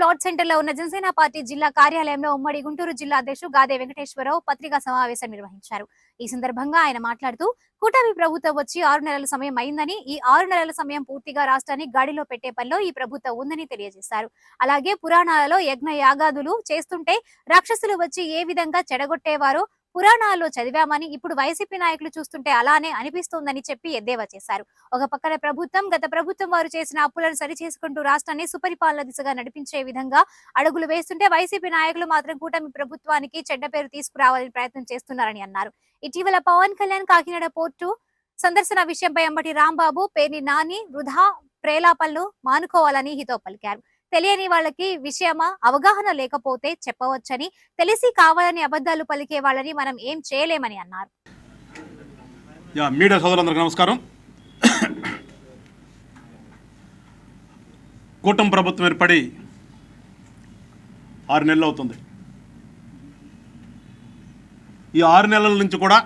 Art centre లో ఉన్న Janasena party జిల్లా కార్యాలయంలో ఉమ్మడి గుంటూరు జిల్లా అధ్యక్షుడు గాదే వెంకటేశ్వరరావు పత్రికా సమావేశం నిర్వహించారు. ఈ సందర్భంగా ఆయన మాట్లాడుతూ కూటమి ప్రభుత్వం వచ్చి 6 నెలల సమయం అయిందని, ఈ 6 నెలల సమయం పూర్తిగా రాష్ట్రాన్ని గాడిలో పెట్టే పనిలో ఈ ప్రభుత్వం ఉందని తెలియజేశారు. అలాగే పురాణాలలో యజ్ఞ యాగాదులు చేస్తుంటే రాక్షసులు వచ్చి ఏ విధంగా చెడగొట్టేవారో పురాణాల్లో చదివామని, ఇప్పుడు వైసీపీ నాయకులు చూస్తుంటే అలానే అనిపిస్తోందని చెప్పి ఎద్దేవా చేశారు. ఒక పక్కన గత ప్రభుత్వం వారు చేసిన అప్పులను సరిచేసుకుంటూ రాష్ట్రాన్ని సుపరిపాలన దిశగా నడిపించే విధంగా అడుగులు వేస్తుంటే వైసీపీ నాయకులు మాత్రం కూటమి ప్రభుత్వానికి చెడ్డ పేరు తీసుకురావాలని ప్రయత్నం చేస్తున్నారని అన్నారు. ఇటీవల పవన్ కళ్యాణ్ కాకినాడ పోర్టు సందర్శన విషయంపై అంబటి రాంబాబు, పేర్ని నాని వృధా ప్రేలాపనలు మానుకోవాలని హితవు పలికారు. తెలియని వాళ్ళకి విషయమా అవగాహన లేకపోతే చెప్పవచ్చని, తెలిసి కావాలని అబద్ధాలు పలికే వాళ్ళని మనం ఏం చేయలేమని అన్నారు. మీడియా సోదరులందరికీ నమస్కారం. కూటమి ప్రభుత్వం ఏర్పడి 6 నెలలు అవుతుంది. ఈ 6 నెలల నుంచి కూడా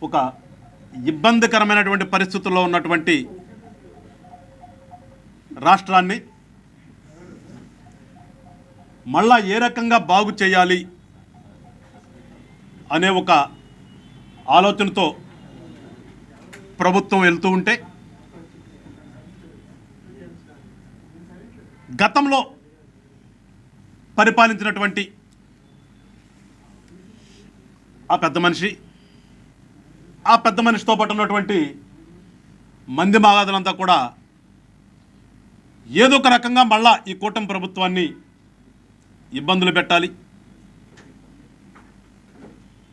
ఒక ఇబ్బందికరమైనటువంటి పరిస్థితుల్లో ఉన్నటువంటి రాష్ట్రాన్ని మళ్ళా ఏ రకంగా బాగు చేయాలి అనే ఒక ఆలోచనతో ప్రభుత్వం వెళ్తూ ఉంటే, గతంలో పరిపాలించినటువంటి ఆ పెద్ద మనిషితో పాటు ఉన్నటువంటి మంది మాగాదులంతా కూడా ఏదో ఒక రకంగా మళ్ళా ఈ కూటమి ప్రభుత్వాన్ని ఇబ్బందులు పెట్టాలి.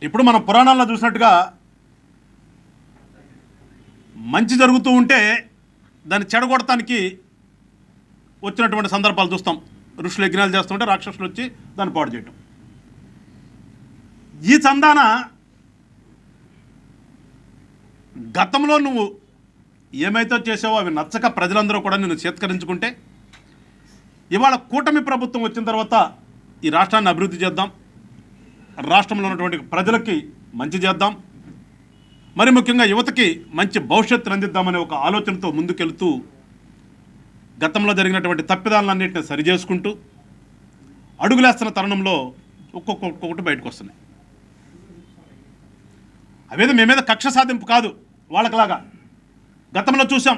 ఇప్పుడు మనం పురాణాల్లో చూసినట్టుగా మంచి జరుగుతూ ఉంటే దాన్ని చెడగొడటానికి వచ్చినటువంటి సందర్భాలు చూస్తాం. ఋషులు యజ్ఞాలు చేస్తుంటే రాక్షసులు వచ్చి దాన్ని పాడు చేయటం. ఈ చందాన గతంలో నువ్వు ఏమైతే చేసావో అవి నచ్చక ప్రజలందరూ కూడా నిన్ను చేత్కరించుకుంటే, ఇవాళ కూటమి ప్రభుత్వం వచ్చిన తర్వాత ఈ రాష్ట్రాన్ని అభివృద్ధి చేద్దాం, రాష్ట్రంలో ఉన్నటువంటి ప్రజలకి మంచి చేద్దాం, మరి ముఖ్యంగా యువతకి మంచి భవిష్యత్తు అందిద్దామనే ఒక ఆలోచనతో ముందుకెళ్తూ గతంలో జరిగినటువంటి తప్పిదాలన్నింటినీ సరిచేసుకుంటూ అడుగులేస్తున్న తరుణంలో ఒక్కొక్కటి బయటకు వస్తున్నాయి. అవేదో మీ మీద కక్ష సాధింపు కాదు. వాళ్ళకిలాగా గతంలో చూసాం,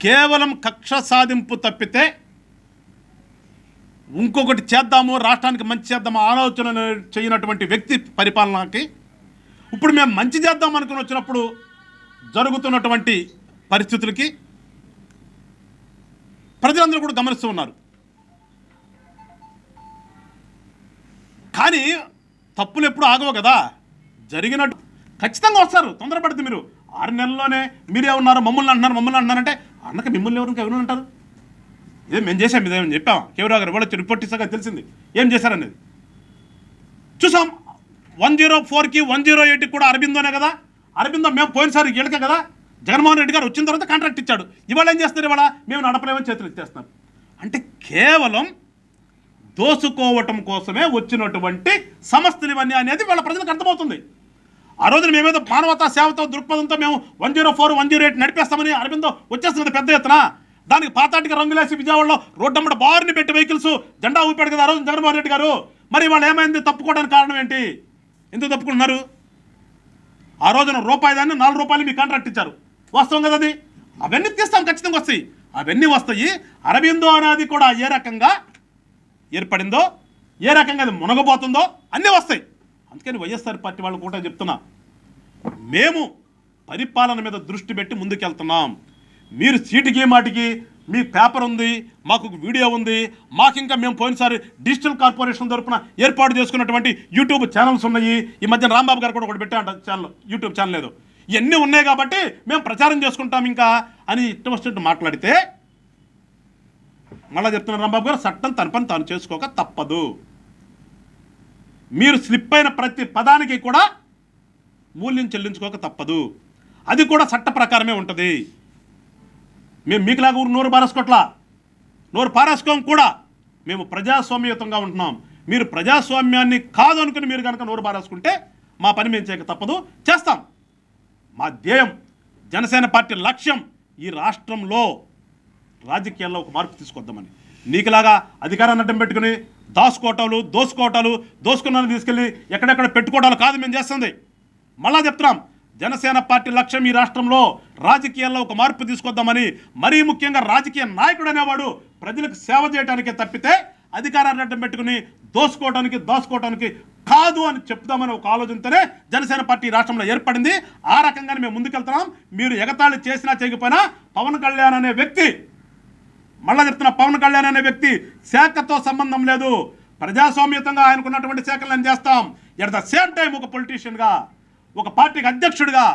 కేవలం కక్ష సాధింపు తప్పితే ఇంకొకటి చేద్దాము, రాష్ట్రానికి మంచి చేద్దాము ఆలోచన చేయనటువంటి వ్యక్తి పరిపాలనకి ఇప్పుడు మేము మంచి చేద్దాం అనుకుని వచ్చినప్పుడు జరుగుతున్నటువంటి పరిస్థితులకి ప్రజలందరూ కూడా గమనిస్తూ ఉన్నారు. కానీ తప్పులు ఎప్పుడు ఆగవు కదా, జరిగినట్టు ఖచ్చితంగా వస్తారు. తొందరపడితే మీరు 6 నెలల్లోనే మీరే ఉన్నారు, మమ్మల్ని అంటున్నారంటే అన్నక మిమ్మల్ని ఎవరు అంటారు? ఇదే మేము చేసాం, ఇదేమని చెప్పామా? కేవరావు గారు వాళ్ళు రిపోర్ట్ ఇస్తాక తెలిసింది ఏం చేశారనేది చూసాం. 104కి 108కి కూడా అరబిందోనే కదా. అరబిందో మేము పోయినసారి గెలకే కదా. జగన్మోహన్ రెడ్డి గారు వచ్చిన తర్వాత కాంట్రాక్ట్ ఇచ్చాడు. ఇవాళ ఏం చేస్తారు? ఇవాళ మేము నడపలేమని చేతులు ఇచ్చేస్తున్నారు. అంటే కేవలం దోసుకోవటం కోసమే వచ్చినటువంటి సంస్థలు ఇవన్నీ అనేది వాళ్ళ ప్రజలకు అర్థమవుతుంది. ఆ రోజున మేమేదో మానవతా సేవతో దృక్పథంతో మేము 104, 108 నడిపేస్తామని అరబిందో వచ్చేస్తున్నది పెద్ద ఎత్తున. దానికి పాతాటికి రంగులేసి విజయవాడలో రోడ్డమ్మడ బారిని పెట్టి వెహికల్స్ జెండా ఊపాడు కదా ఆ రోజు జగన్మోహన్ రెడ్డి గారు. మరి వాళ్ళు ఏమైంది? తప్పుకోవడానికి కారణం ఏంటి? ఎందుకు తప్పుకుంటున్నారు? ఆ రోజున రూపాయి దాన్ని 4 రూపాయలు మీ కాంట్రాక్ట్ ఇచ్చారు. వాస్తవం కదా అది. అవన్నీ తీస్తాం, ఖచ్చితంగా వస్తాయి. అవన్నీ వస్తాయి. అరబిందో అనేది కూడా ఏ రకంగా ఏర్పడిందో, ఏ రకంగా అది మునగబోతుందో అన్నీ వస్తాయి. అందుకని వైఎస్ఆర్ పార్టీ వాళ్ళు కూడా చెప్తున్నా, మేము పరిపాలన మీద దృష్టి పెట్టి ముందుకెళ్తున్నాం. మీరు సీటుకి మాటికి మీ పేపర్ ఉంది, మాకు వీడియో ఉంది, మాకు ఇంకా మేము పోయినసారి డిజిటల్ కార్పొరేషన్ తరపున ఏర్పాటు చేసుకున్నటువంటి యూట్యూబ్ ఛానల్స్ ఉన్నాయి. ఈ మధ్యన రాంబాబు గారు కూడా ఒకటి పెట్టారంట ఛానల్, యూట్యూబ్ ఛానల్ లేదు. ఇవన్నీ ఉన్నాయి కాబట్టి మేము ప్రచారం చేసుకుంటాం ఇంకా అని ఇష్టం వచ్చినట్టు మాట్లాడితే, మళ్ళీ చెప్తున్నారు రాంబాబు గారు, చట్టం తన పని తాను చేసుకోక తప్పదు. మీరు స్లిప్ అయిన ప్రతి పదానికి కూడా మూల్యం చెల్లించుకోక తప్పదు. అది కూడా చట్ట ప్రకారమే ఉంటుంది. మేము మీకులాగా నోరు పారేసుకోం కూడా. మేము ప్రజాస్వామ్యయుతంగా ఉంటున్నాం. మీరు ప్రజాస్వామ్యాన్ని కాదు అనుకుని మీరు కనుక నోరు పారేసుకుంటే మా పని మేము చేయక తప్పదు, చేస్తాం. మా ధ్యేయం, జనసేన పార్టీ లక్ష్యం ఈ రాష్ట్రంలో రాజకీయాల్లో ఒక మార్పు తీసుకొద్దామని. నీకులాగా అధికారాన్ని అడ్డం పెట్టుకుని దోసుకున్నాను తీసుకెళ్ళి ఎక్కడెక్కడ పెట్టుకోవడాలు కాదు మేము చేస్తుంది. మళ్ళా చెప్తున్నాం, జనసేన పార్టీ లక్ష్యం ఈ రాష్ట్రంలో రాజకీయాల్లో ఒక మార్పు తీసుకొద్దామని. మరీ ముఖ్యంగా రాజకీయ నాయకుడు అనేవాడు ప్రజలకు సేవ చేయడానికే తప్పితే అధికారాన్ని అడ్డం పెట్టుకుని దోసుకోవడానికి కాదు అని చెప్తామని ఒక ఆలోచనతోనే జనసేన పార్టీ రాష్ట్రంలో ఏర్పడింది. ఆ రకంగానే మేము ముందుకెళ్తున్నాం. మీరు ఎగతాళి చేసినా చేయకపోయినా పవన్ కళ్యాణ్ అనే వ్యక్తి, మళ్ళా చెప్తున్నా, పవన్ కళ్యాణ్ అనే వ్యక్తి శాఖతో సంబంధం లేదు. ప్రజాస్వామ్యతంగా ఆయనకున్నటువంటి శాఖలు నేను చేస్తాం. ఎట్ ద సేమ్ టైం ఒక పొలిటీషియన్గా, ఒక పార్టీకి అధ్యక్షుడిగా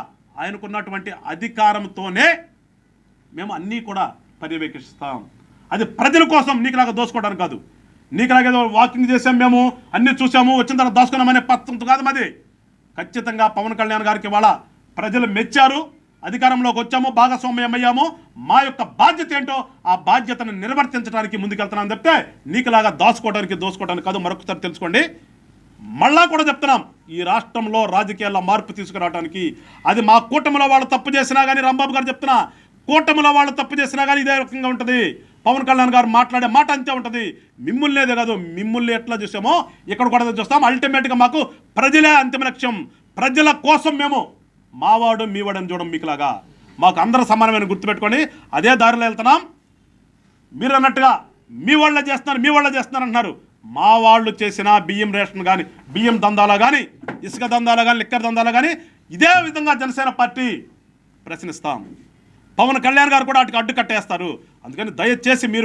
ఆయనకున్నటువంటి అధికారంతోనే మేము అన్నీ కూడా పర్యవేక్షిస్తాం. అది ప్రజల కోసం, నీకులాగా దోసుకోవడానికి కాదు. నీకులాగేదో వాకింగ్ చేసాం, మేము అన్నీ చూసాము, వచ్చిన తర్వాత దోసుకున్నామనే పద్ధతి కాదు మాది. ఖచ్చితంగా పవన్ కళ్యాణ్ గారికి ఇవాళ ప్రజలు మెచ్చారు. అధికారంలోకి వచ్చాము, భాగస్వామ్యం అయ్యాము. మా యొక్క బాధ్యత ఏంటో ఆ బాధ్యతను నిర్వర్తించడానికి ముందుకెళ్తున్నాను తప్పితే నీకులాగా దోసుకోవడానికి కాదు. మరొకసారి తెలుసుకోండి. మళ్ళా కూడా చెప్తున్నాం, ఈ రాష్ట్రంలో రాజకీయాల్లో మార్పు తీసుకురావడానికి అది మా కూటమిలో వాళ్ళు తప్పు చేసినా కానీ, రాంబాబు గారు చెప్తున్నా, కూటమిలో వాళ్ళు తప్పు చేసినా కానీ ఇదే రకంగా ఉంటుంది. పవన్ కళ్యాణ్ గారు మాట్లాడే మాట అంతే ఉంటుంది. మిమ్మల్నేదే కాదు, మిమ్మల్ని ఎట్లా చూసామో ఇక్కడ కూడా చూస్తాం. అల్టిమేట్గా మాకు ప్రజలే అంతిమ లక్ష్యం. ప్రజల కోసం మేము మావాడు మీవాడని చూడం. మీకులాగా మాకు అందరూ సమానమైన గుర్తుపెట్టుకొని అదే దారిలో వెళ్తున్నాం. మీరు అన్నట్టుగా మీ వాళ్ళే చేస్తున్నారు అంటున్నారు. మా వాళ్ళు చేసిన బియ్యం రేషన్ కానీ, బియ్యం దందాలా కానీ, ఇసుక దందాలా కానీ, లిక్కర్ దందాలా కానీ ఇదే విధంగా జనసేన పార్టీ ప్రశ్నిస్తాం. పవన్ కళ్యాణ్ గారు కూడా వాటికి అడ్డు కట్టేస్తారు. అందుకని దయచేసి మీరు